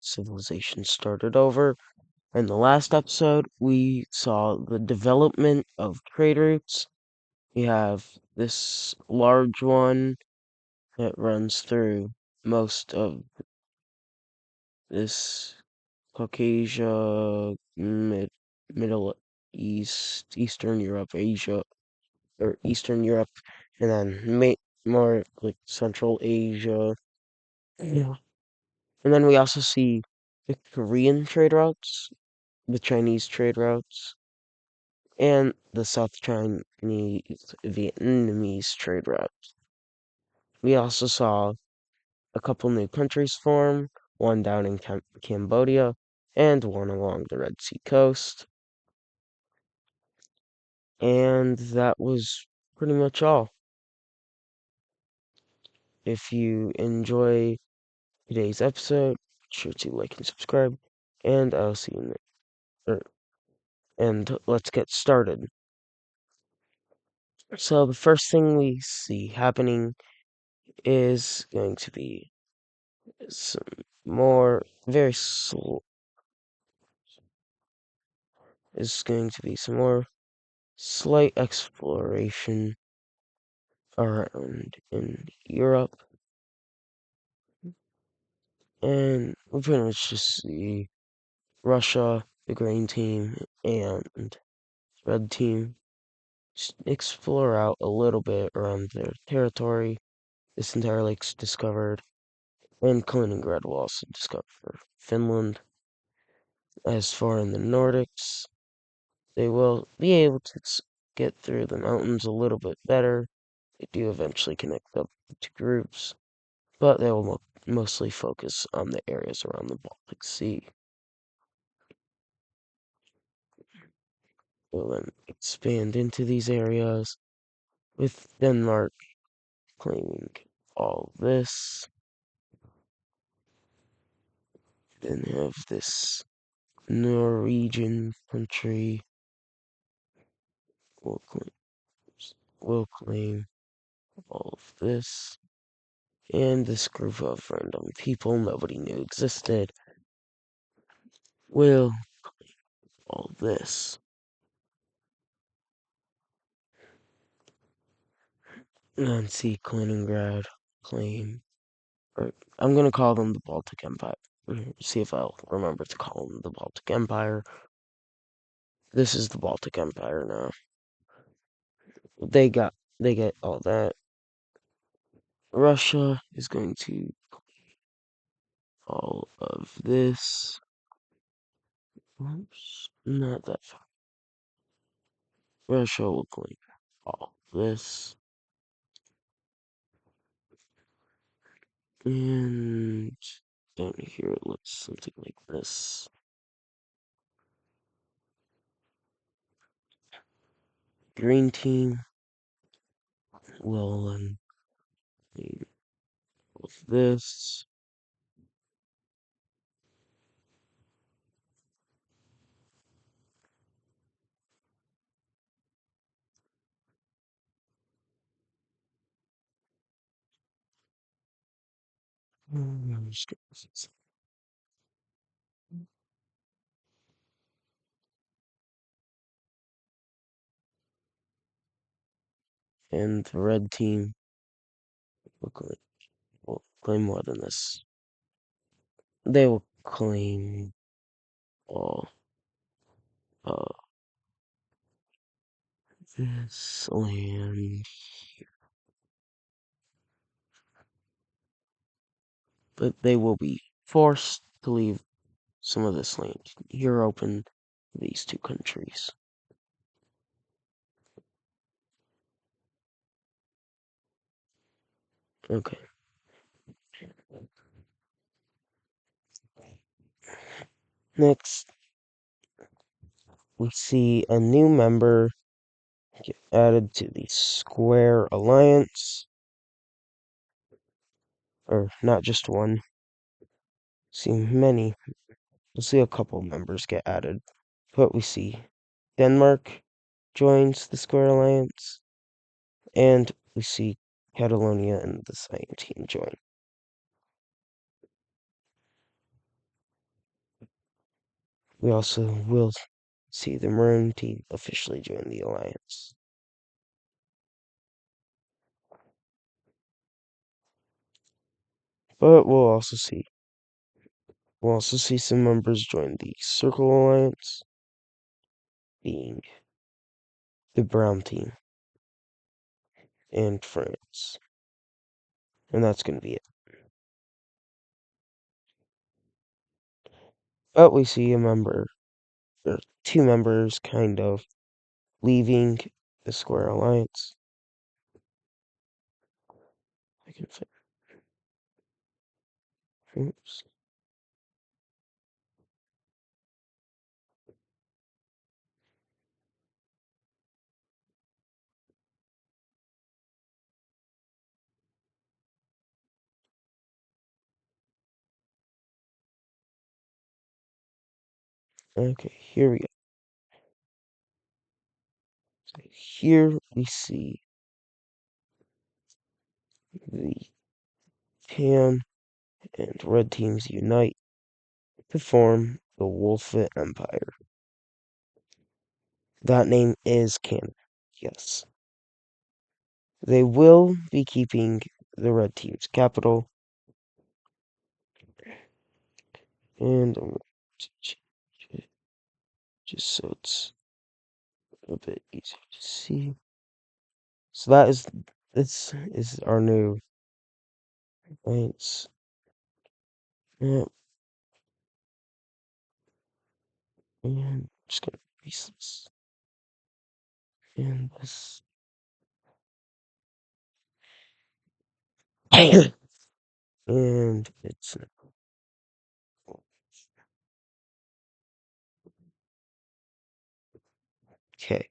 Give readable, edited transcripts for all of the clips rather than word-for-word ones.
civilization started over. In the last episode, we saw the development of trade routes. We have this large one that runs through most of this Caucasia, Middle East, Eastern Europe, Asia, or Eastern Europe, and then more like Central Asia. Yeah. And then we also see the Korean trade routes, the Chinese trade routes, and the South Chinese Vietnamese trade route. We also saw a couple new countries form, one down in Cambodia and one along the Red Sea coast. And that was pretty much all. If you enjoy today's episode, be sure to like and subscribe, and I'll see you and let's get started. So the first thing we see happening is going to be some more very slow is going to be some more slight exploration around in Europe, and we pretty much just see Russia, the green team, and red team just explore out a little bit around their territory. This entire lake's discovered, and Kaliningrad will also discover Finland. As for in the Nordics, they will be able to get through the mountains a little bit better. They do eventually connect up to groups, but they will mostly focus on the areas around the Baltic Sea. We'll then expand into these areas, with Denmark claiming all this. Then have this Norwegian country will claim all of this. And this group of random people nobody knew existed will claim all this. And then see Kaliningrad claim, or I'm gonna call them the Baltic Empire. See if I'll remember to call them the Baltic Empire. This is the Baltic Empire now. They get all that. Russia is going to all of this. Oops, not that far. Russia will claim all this. And down here it looks something like this. Green team will claim all of this. And the red team will claim more than this. They will claim all this land here. But they will be forced to leave some of this land here open to these two countries. Okay. Next, we see a new member get added to the Square Alliance. Or not just one. See many. We'll see a couple members get added. But we see Denmark joins the Square Alliance, and we see Catalonia and the Cyan team join. We also will see the Maroon team officially join the alliance. But we'll also see some members join the Circle Alliance, being the Brown team and France. And that's going to be it. But we see or two members kind of leaving the Square Alliance. I can fit. Oops. Okay, here we go. So here we see the tan and red teams unite to form the Wolfit Empire. That name is canon. Yes. They will be keeping the red team's capital. And I'm going to change it just so it's a bit easier to see. So this is our new alliance. Yeah, and I'm just gonna erase this and this. And it's okay.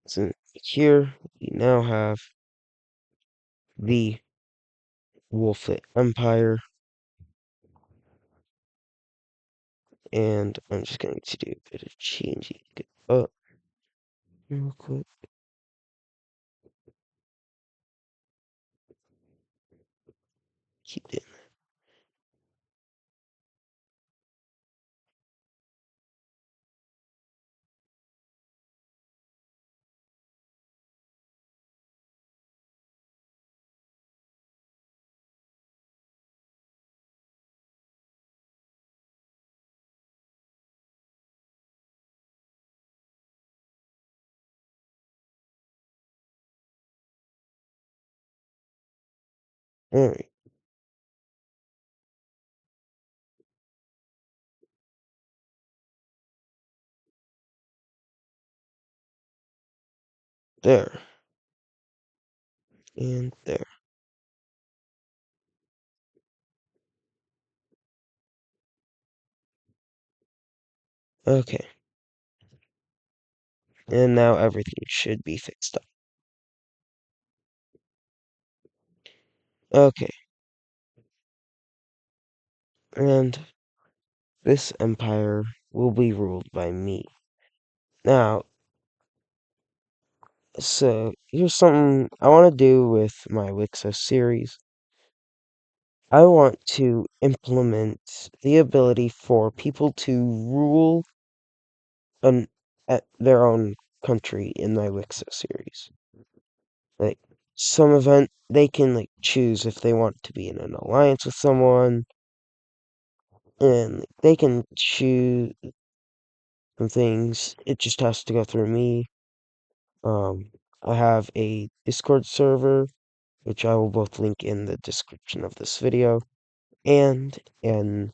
So here we now have the Wolfit Empire, and I'm just going to do a bit of changing it up real quick. Keep it alright. There and there. Okay. And now everything should be fixed up. Okay. And this empire will be ruled by me. Now, so here's something I want to do with my WICSO series. I want to implement the ability for people to rule an at their own country in my WICSO series. Like some event they can like choose if they want to be in an alliance with someone, and they can choose some things. It just has to go through me. I have a Discord server, which I will both link in the description of this video and in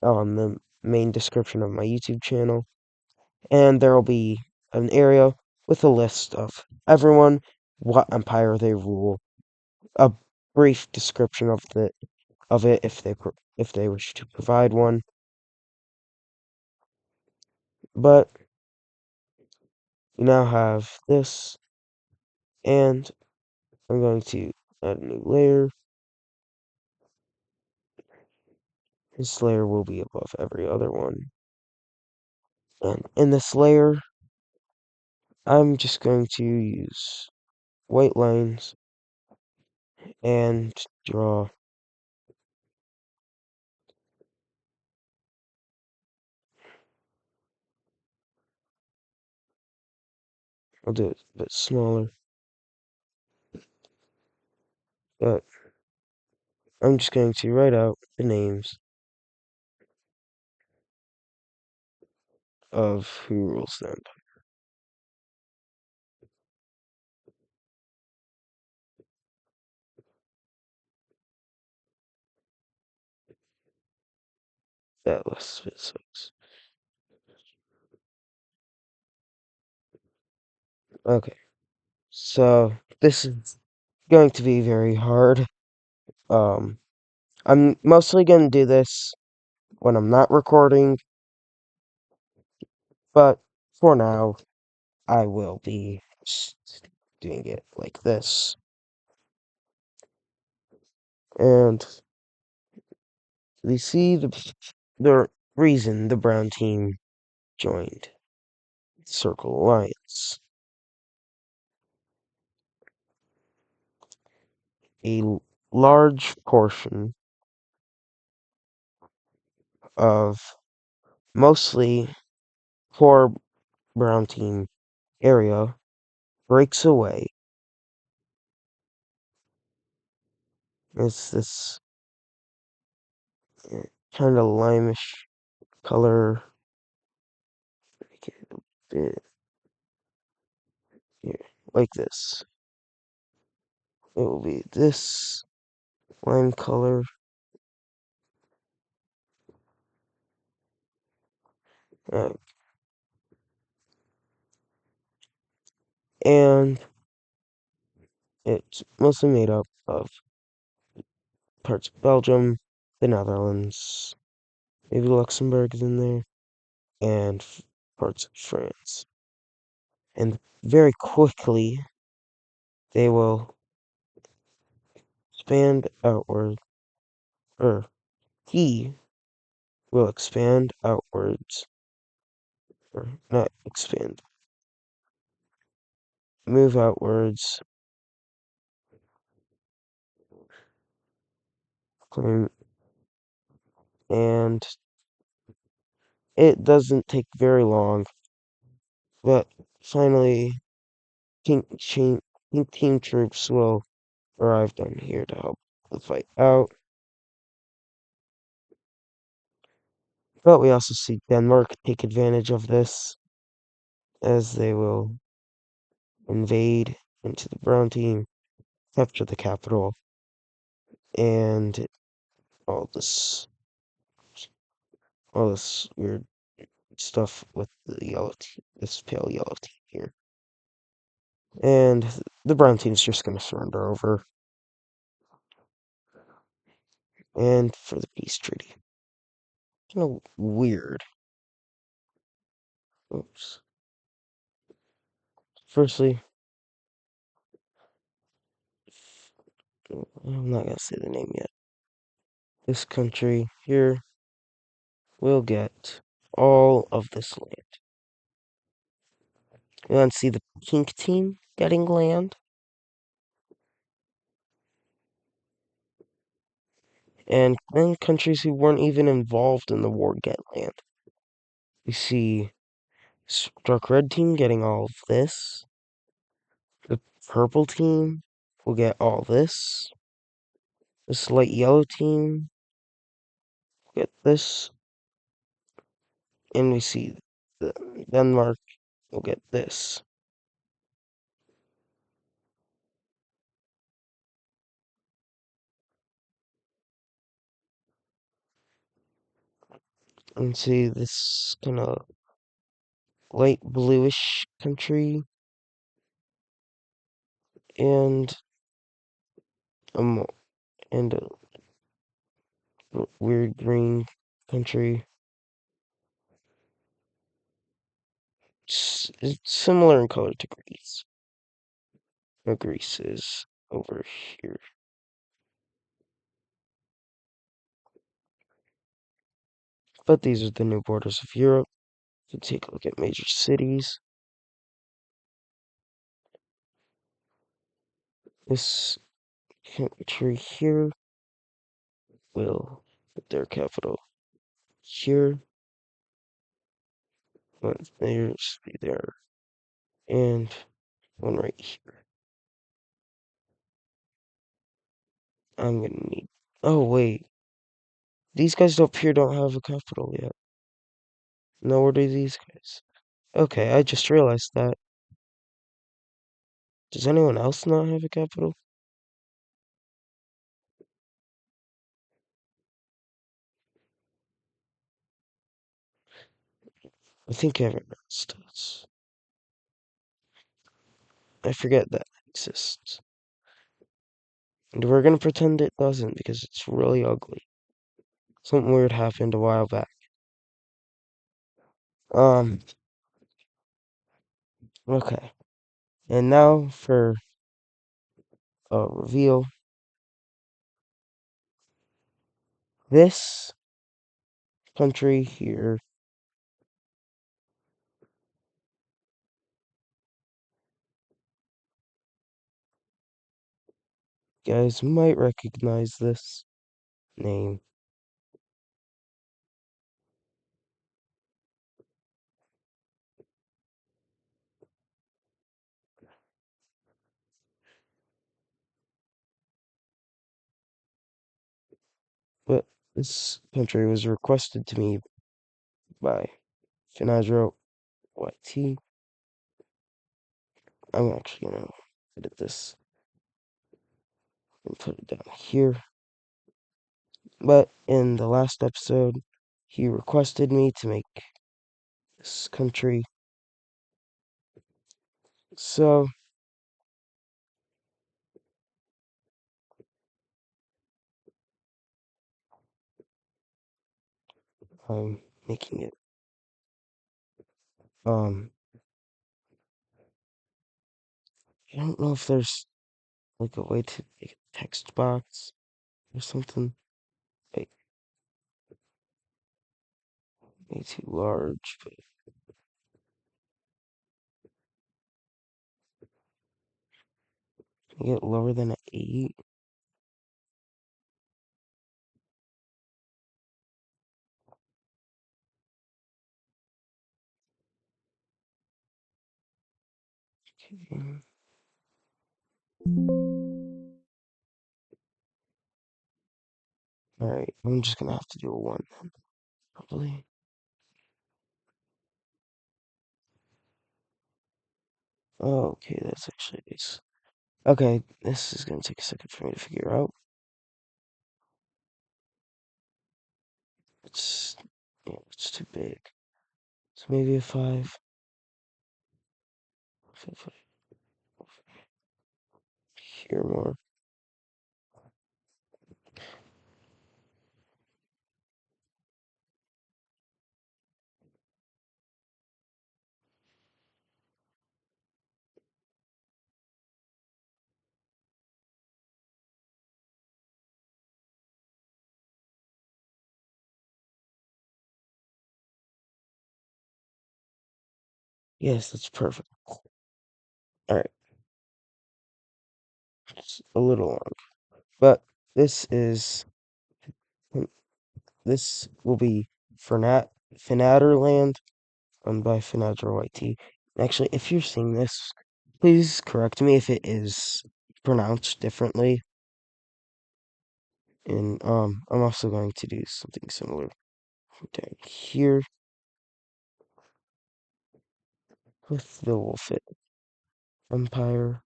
the main description of my YouTube channel. And there will be an area with a list of everyone, what empire they rule, a brief description of it if they wish to provide one. But we now have this, and I'm going to add a new layer. This layer will be above every other one. And in this layer, I'm just going to use white lines and draw I'll do it a bit smaller, but I'm just going to write out the names of who rules them. That last bit sucks. Okay, so this is going to be very hard. Um, I'm mostly going to do this when I'm not recording, but for now, I will be just doing it like this. And we see the reason the brown team joined Circle Alliance. Large portion of mostly poor brown team area breaks away. It's this kind of limeish color. Make it a bit here, like this. It will be this lime color. Uh, and it's mostly made up of parts of Belgium, the Netherlands, maybe Luxembourg is in there, and parts of France. And very quickly, they will expand outward, or he will expand outwards, or not expand, move outwards, claim, and it doesn't take very long, but finally, Pink Team troops will arrive down here to help the fight out. But we also see Denmark take advantage of this, as they will invade into the brown team, capture the capital, and all this weird stuff with the yellow team, this pale yellow team here. And the brown team's just gonna surrender over. And for the peace treaty. Kind of weird. Oops. Firstly, I'm not gonna say the name yet. This country here will get all of this land. You want to see the pink team getting land? And then countries who weren't even involved in the war get land. We see Struck Red team getting all of this. The purple team will get all this. This light yellow team will get this. And we see the Denmark will get this. And see this kind of light bluish country and um and a weird green country. It's similar in color to Greece. No, Greece is over here. But these are the new borders of Europe. So take a look at major cities. This country here will put their capital here. But theirs be there. And one right here. I'm gonna need. Oh wait, these guys up here don't have a capital yet. Nor do these guys. Okay, I just realized that. Does anyone else not have a capital? I think everyone else does. I forget that exists. And we're gonna pretend it doesn't because it's really ugly. Something weird happened a while back. Um, okay. And now for a reveal. This country here, guys might recognize this name. But this country was requested to me by Finadro YT. I'm actually gonna edit this and put it down here. But in the last episode, he requested me to make this country. So I'm making it. Um, I don't know if there's like a way to make a text box or something. Wait, way too large, but can I get lower than an 8? Okay. Alright, I'm just gonna have to do a 1 then, probably. Oh, okay, that's actually nice. Okay, this is gonna take a second for me to figure out. It's, yeah, it's too big. So maybe a 5. Here more. Yes, that's perfect. Alright, it's a little long. But this is, this will be Finatterland, owned by Finadro YT. Actually, if you're seeing this, please correct me if it is pronounced differently. And I'm also going to do something similar down here with the Wolfit Empire.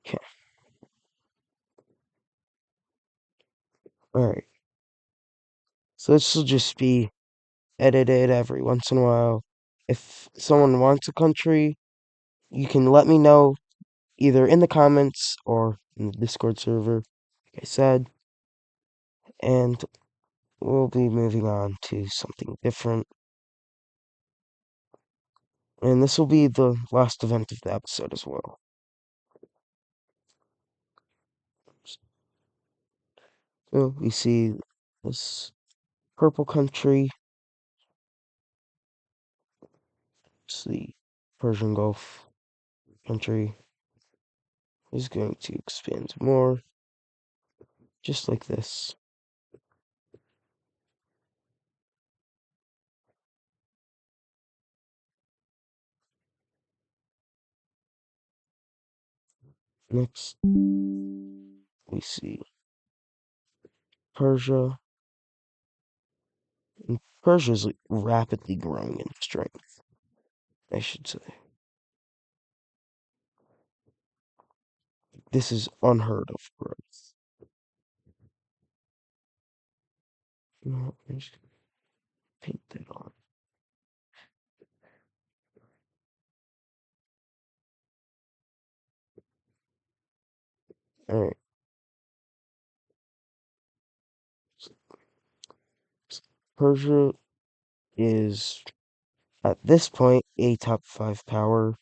Okay, alright. So this will just be edited every once in a while. If someone wants a country, you can let me know either in the comments or in the Discord server, like I said, and we'll be moving on to something different. And this will be the last event of the episode as well. So we see this purple country. It's the Persian Gulf country. Is going to expand more, just like this. Next, we see Persia. And Persia is rapidly growing in strength, I should say. This is unheard of growth. No, I'm just gonna paint that on. Alright. Persia is at this point a top 5 power.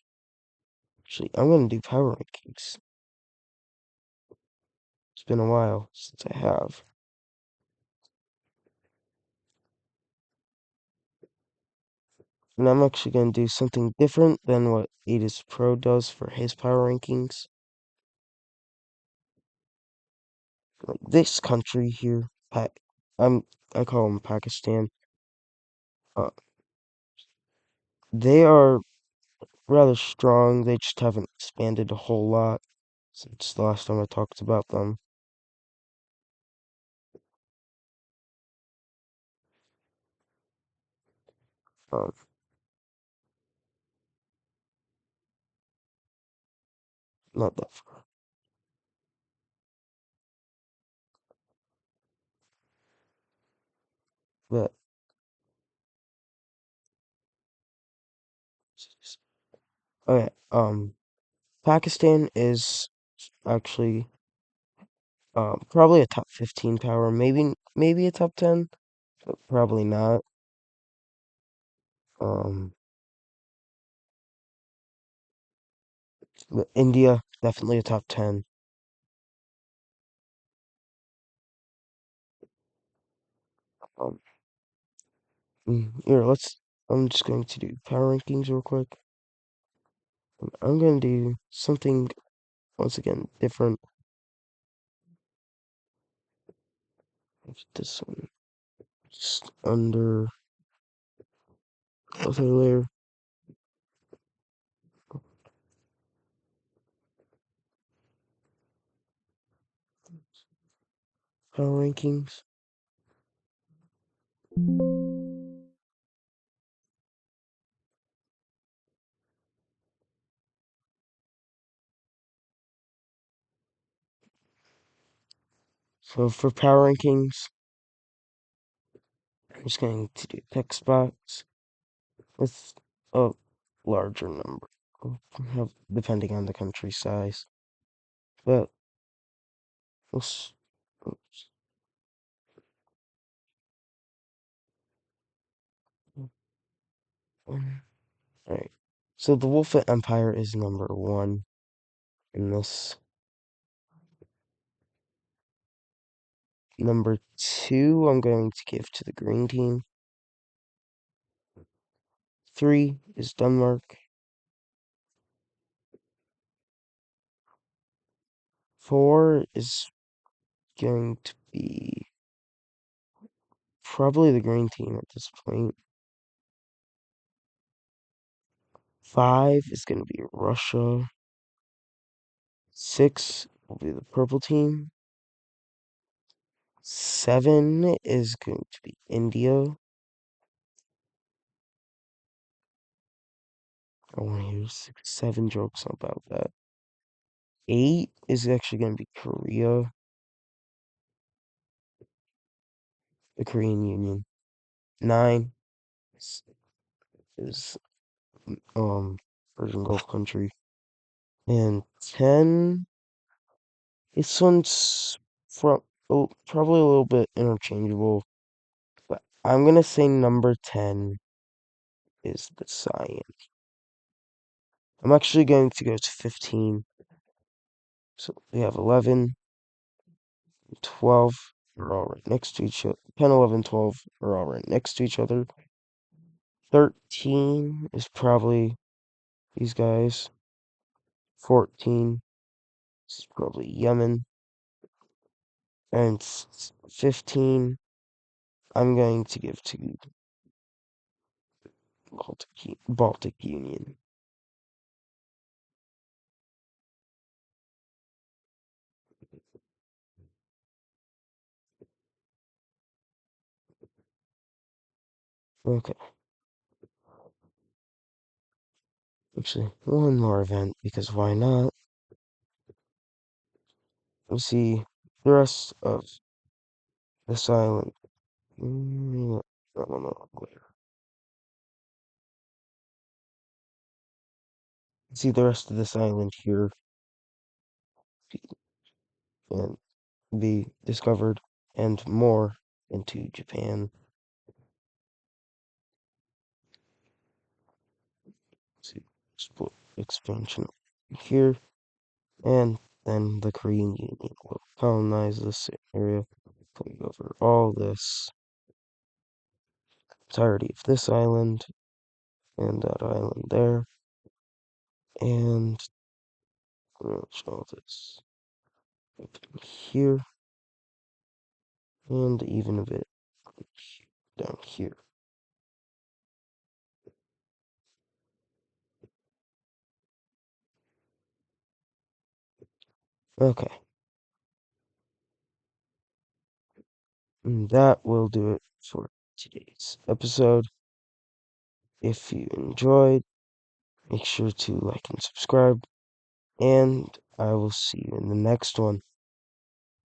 Actually, I'm gonna do power rankings. It's been a while since I have. And I'm actually gonna do something different than what Adis Pro does for his power rankings. Like this country here, I'm I call them Pakistan. Uh, they are rather strong. They just haven't expanded a whole lot since the last time I talked about them. Um, not that far, but okay. Pakistan is actually probably a top 15 power, maybe a top 10, but probably not. Um, but India definitely a top 10. Um, Here, let's. I'm just going to do power rankings real quick. I'm going to do something once again different. This one just under other layer. Power rankings. So for power rankings, I'm just going to do text box with a larger number, depending on the country size. But we'll. Oops. Alright. So the Wolf Empire is number 1 in this. Number 2, I'm going to give to the green team. 3 is Denmark. 4 is going to be probably the green team at this point. 5 is going to be Russia. 6 will be the purple team. 7 is going to be India. I want to hear 7 jokes about that. 8 is actually going to be Korea, the Korean Union. 9 is Persian Gulf country. And 10, this one's probably a little bit interchangeable, but I'm gonna say number 10 is the Cyan. I'm actually going to go to 15. So we have 11, 12 are all right next to each other. 10, 11, 12 are all right next to each other. 13 is probably these guys. 14 is probably Yemen. And 15, I'm going to give to Baltic Union. Okay. Actually, one more event, because why not? We see the rest of this island. I don't know where. See the rest of this island here and be discovered, and more into Japan. See, expansion here, and then the Korean Union will colonize this area, taking over all this entirety of this island and that island there, and all this here, and even a bit down here. Okay, and that will do it for today's episode. If you enjoyed, make sure to like and subscribe, and I will see you in the next one.